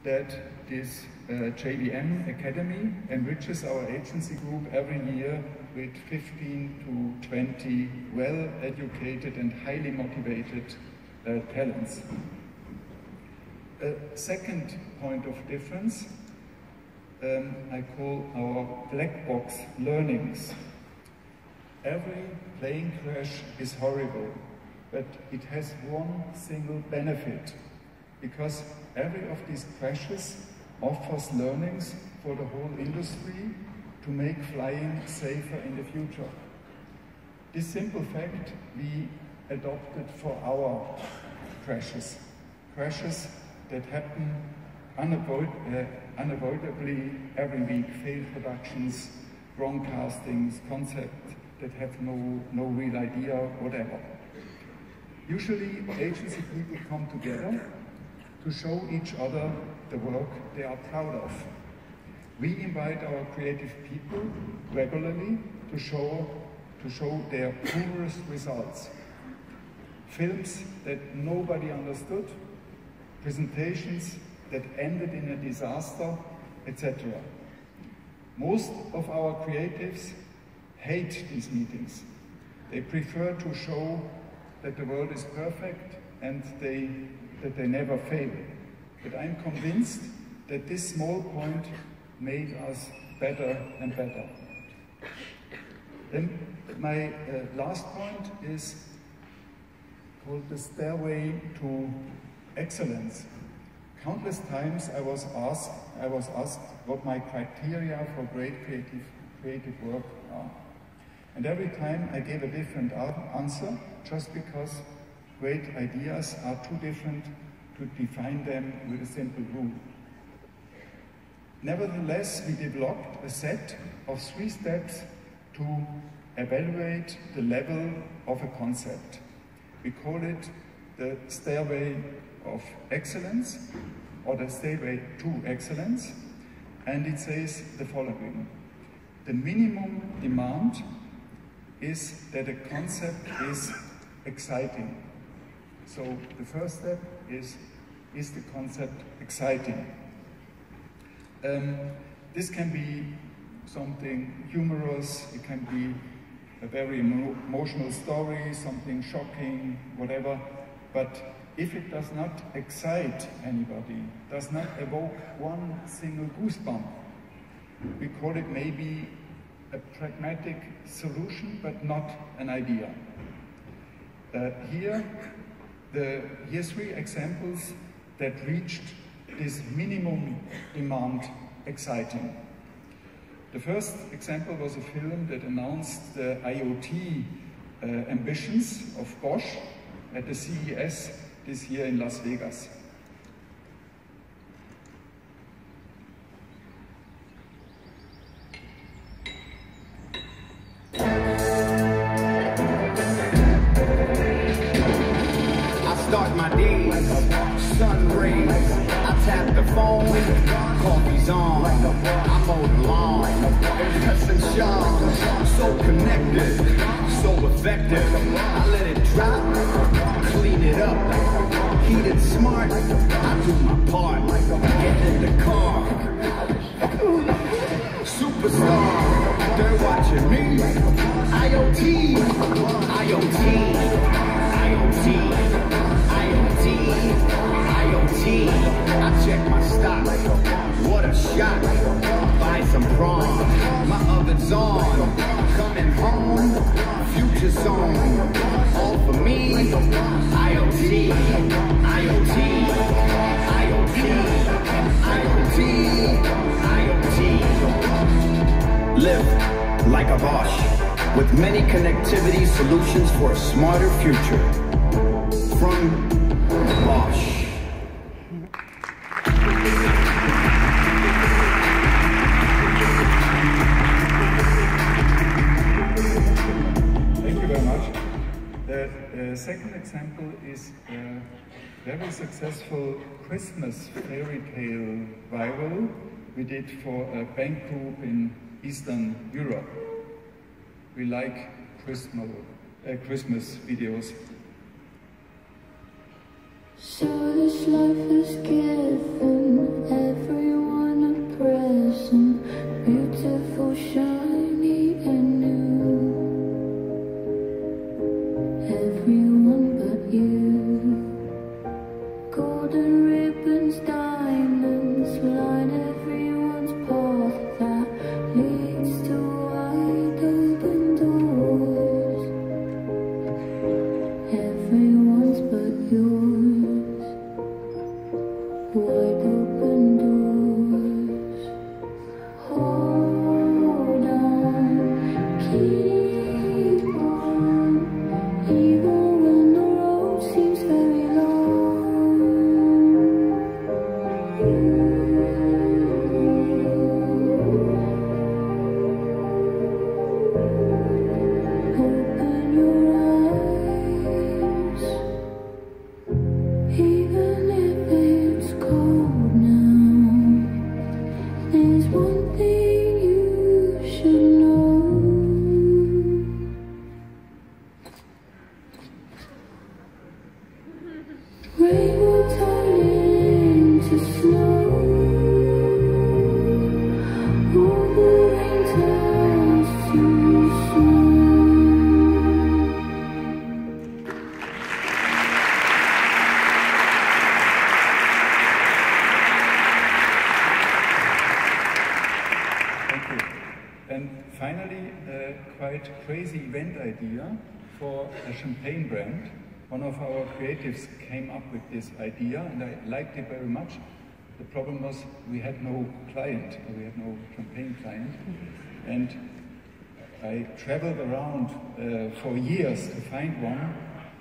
that this JVM Academy enriches our agency group every year with 15 to 20 well-educated and highly motivated talents. A second point of difference I call our Blackbox learnings. Every plane crash is horrible, but it has one single benefit, because every of these crashes offers learnings for the whole industry to make flying safer in the future. This simple fact we adopted for our crashes that happen unavoidably every week, failed productions, wrong castings, concepts that have no real idea, whatever. Usually agency people come together to show each other the work they are proud of. We invite our creative people regularly to show their poorest results. Films that nobody understood, presentations that ended in a disaster, etc. Most of our creatives hate these meetings. They prefer to show that the world is perfect and that they never fail. But I'm convinced that this small point made us better and better. Then my last point is called the stairway to excellence. Countless times I was asked what my criteria for great creative work are. And every time I gave a different answer, just because great ideas are too different to define them with a simple rule. Nevertheless, we developed a set of 3 steps to evaluate the level of a concept. We call it the stairway of excellence, or the stairway to excellence, and it says the following. The minimum demand is that a concept is exciting. So the first step is the concept exciting? This can be something humorous, it can be a very emotional story, something shocking, whatever, but if it does not excite anybody, does not evoke one single goosebump, we call it maybe a pragmatic solution, but not an idea. Here 3 examples that reached this minimum demand exciting. The first example was a film that announced the IoT ambitions of Bosch at the CES this year in Las Vegas. Start my days, sun rays, I tap the phone, coffee's on, I mow the lawn, and Sean, so connected, so effective, I let it drop, clean it up, heat it smart, I do my part, get in the car, superstar, they're watching me, IoT, IoT, IoT. IoT, I check my stock, what a shock, buy some prawns, my oven's on, coming home, future zone, all for me, IoT, IoT, IoT, IoT, IoT. Live like a Bosch, with many connectivity solutions for a smarter future. From Bosch. Thank you very much. The second example is a very successful Christmas fairy tale viral we did for a bank group in Eastern Europe. We like Christmas videos. So this life is given ribbons, diamonds line everyone's path that leads to wide open doors. Everyone's but yours. Wide open doors. Hold on, keep on, even when the road seems very long. Open your eyes, even if it's cold now. There's one thing you should know. Rain will turn into snow. All the rain turns to snow. Thank you. And finally, a quite crazy event idea for a champagne brand. One of our creatives came up with this idea, and I liked it very much. The problem was we had no client, we had no champagne client, and I traveled around for years to find one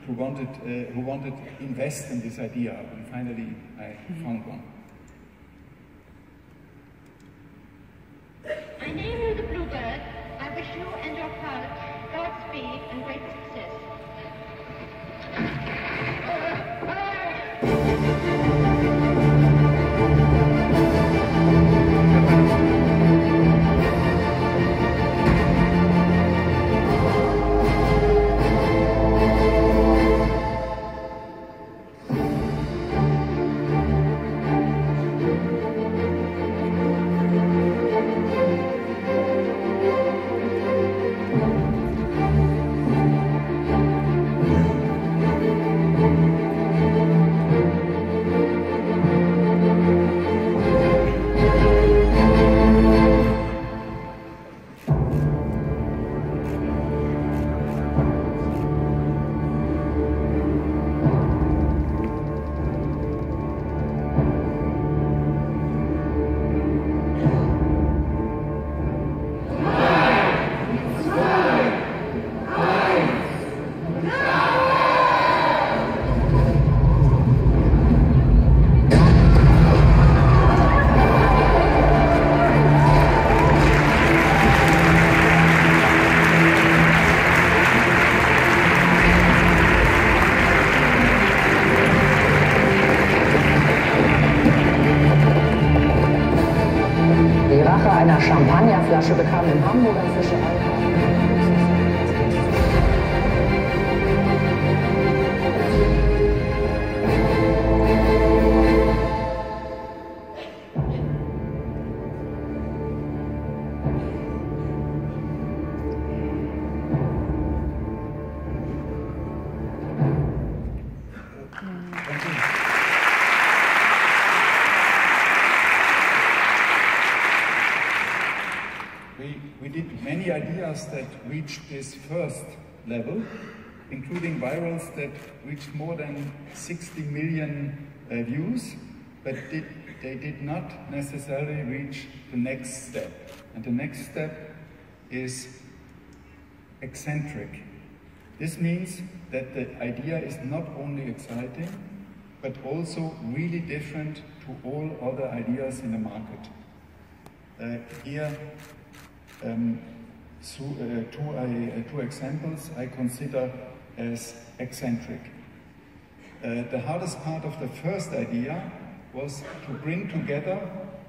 who wanted to invest in this idea, and finally I found one. I name you the Bluebird. I wish you and your crowd Godspeed and great success. Einer Champagnerflasche bekam im Hamburger Fischereihafen. We did many ideas that reached this first level, including virals that reached more than 60 million views, but they did not necessarily reach the next step. And the next step is eccentric. This means that the idea is not only exciting, but also really different to all other ideas in the market. Here, two examples I consider as eccentric. The hardest part of the first idea was to bring together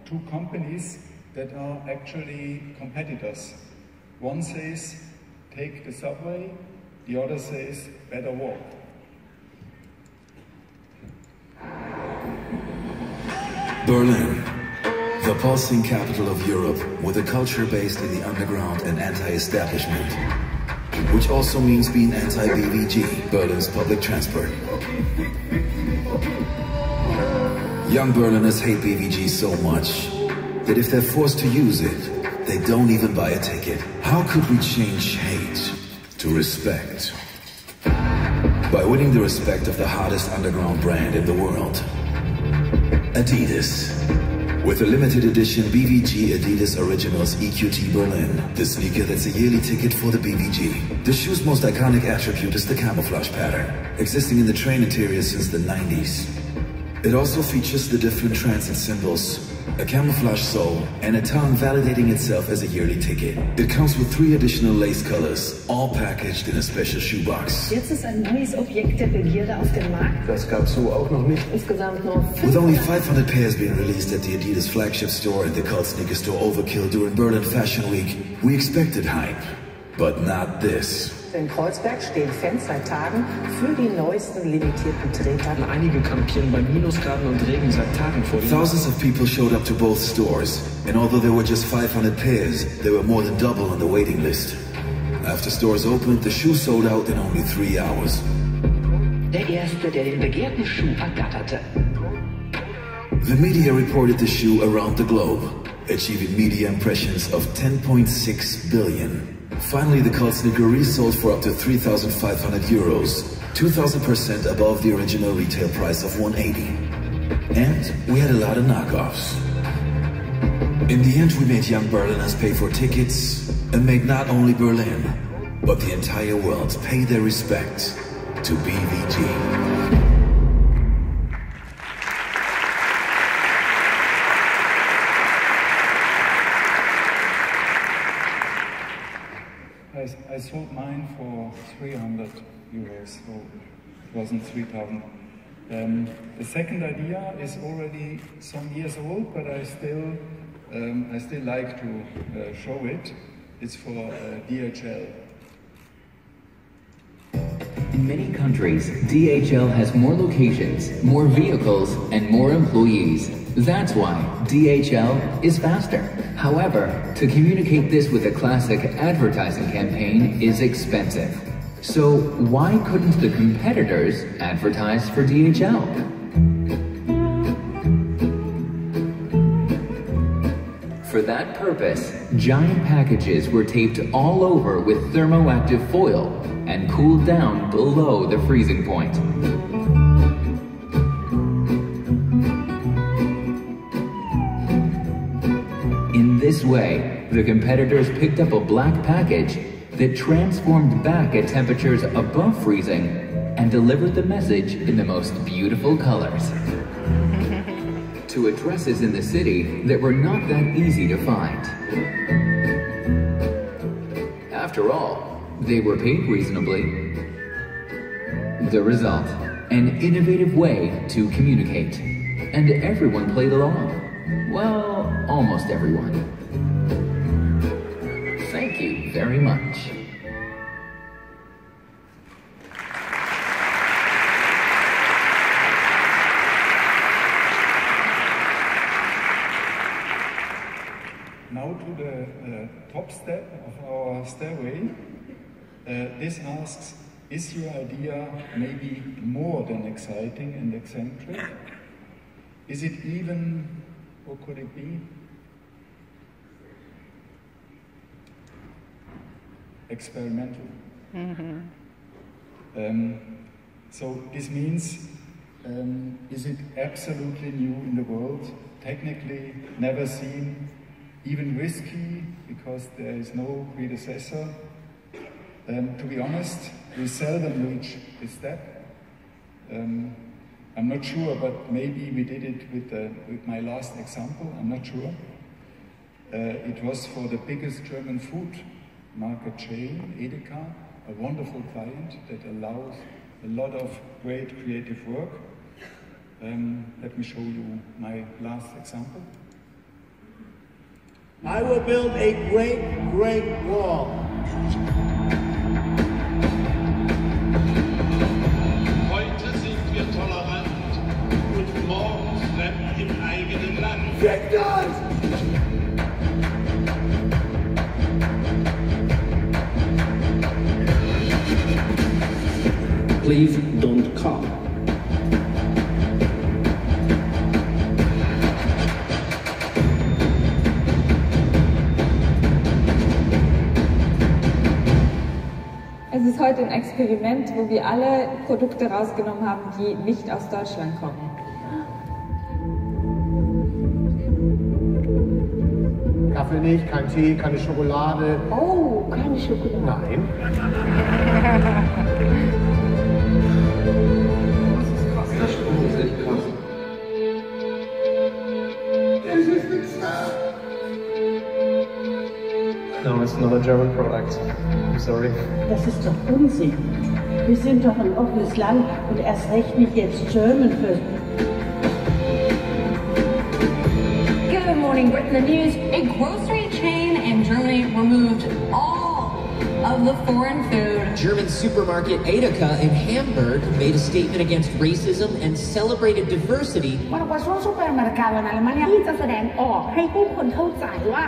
two companies that are actually competitors. One says, take the subway, the other says, better walk. Berlin, the pulsing capital of Europe, with a culture based in the underground and anti-establishment, which also means being anti-BVG, Berlin's public transport. Young Berliners hate BVG so much that if they're forced to use it, they don't even buy a ticket. How could we change hate to respect? By winning the respect of the hottest underground brand in the world, Adidas. With a limited edition BVG Adidas Originals EQT Berlin, the sneaker that's a yearly ticket for the BVG. The shoe's most iconic attribute is the camouflage pattern, existing in the train interior since the 90s. It also features the different transit symbols, a camouflage sole, and a tongue validating itself as a yearly ticket. It comes with 3 additional lace colors, all packaged in a special shoebox. Jetzt ist ein neues Objekt der Begierde auf dem Markt. Das gab's so auch noch nicht. Insgesamt nur 5. With only 500 pairs being released at the Adidas flagship store and the cult sneaker store Overkill during Berlin Fashion Week, we expected hype, but not this. In Kreuzberg stehen Fans seit Tagen für die neuesten limitierten Treter. Einige kampieren bei Minusgraden und Regen seit Tagen vor dem Thousands of people showed up to both stores, and although there were just 500 pairs, there were more than double on the waiting list. After stores opened, the shoe sold out in only 3 hours. Der erste, der den begehrten Schuh ergatterte. The media reported the shoe around the globe, achieving media impressions of 10.6 billion. Finally, the cult sneaker resold for up to 3,500 euros, 2,000% above the original retail price of 180. And we had a lot of knockoffs. In the end, we made young Berliners pay for tickets and made not only Berlin, but the entire world pay their respect to BVG. I sold mine for 300 euros, so it wasn't 3,000. The second idea is already some years old, but I still like to show it. It's for DHL. In many countries, DHL has more locations, more vehicles, and more employees. That's why DHL is faster. However, to communicate this with a classic advertising campaign is expensive. So why couldn't the competitors advertise for DHL? For that purpose, giant packages were taped all over with thermoactive foil and cooled down below the freezing point. In this way, the competitors picked up a black package that transformed back at temperatures above freezing and delivered the message in the most beautiful colors to addresses in the city that were not that easy to find. After all, they were paid reasonably. The result, an innovative way to communicate. And everyone played along. Well, almost everyone. Thank you very much. Now to the top step of our stairway. This asks, is your idea maybe more than exciting and eccentric? Is it even, what could it be? Experimental. So this means, is it absolutely new in the world, technically never seen, even risky because there is no predecessor? To be honest, we seldom reach this step. I'm not sure, but maybe we did it with my last example, I'm not sure. It was for the biggest German food market chain, Edeka, a wonderful client that allows a lot of great creative work. Let me show you my last example. I will build a great, great wall. Heute sind wir tolerant und morgen fremd im eigenen Land. Victors! Please don't come. heute ein Experiment, wo wir alle Produkte rausgenommen haben, die nicht aus Deutschland kommen. Kaffee nicht, kein Tee, keine Schokolade. Oh, keine Schokolade. Nein. Das ist echt krass. No, it's not a German product. I'm sorry. Das ist doch Unsinn. Wir sind doch ein offenes Land und erst recht nicht jetzt German für. Good morning, Britain. The news: a grocery chain in Germany removed all of the foreign food. German supermarket Edeka in Hamburg made a statement against racism and celebrated diversity. มันก็ช่วงซูเปอร์มาร์เก็ตในอเมริกาที่จะแสดงออกให้ผู้คนเข้าใจว่า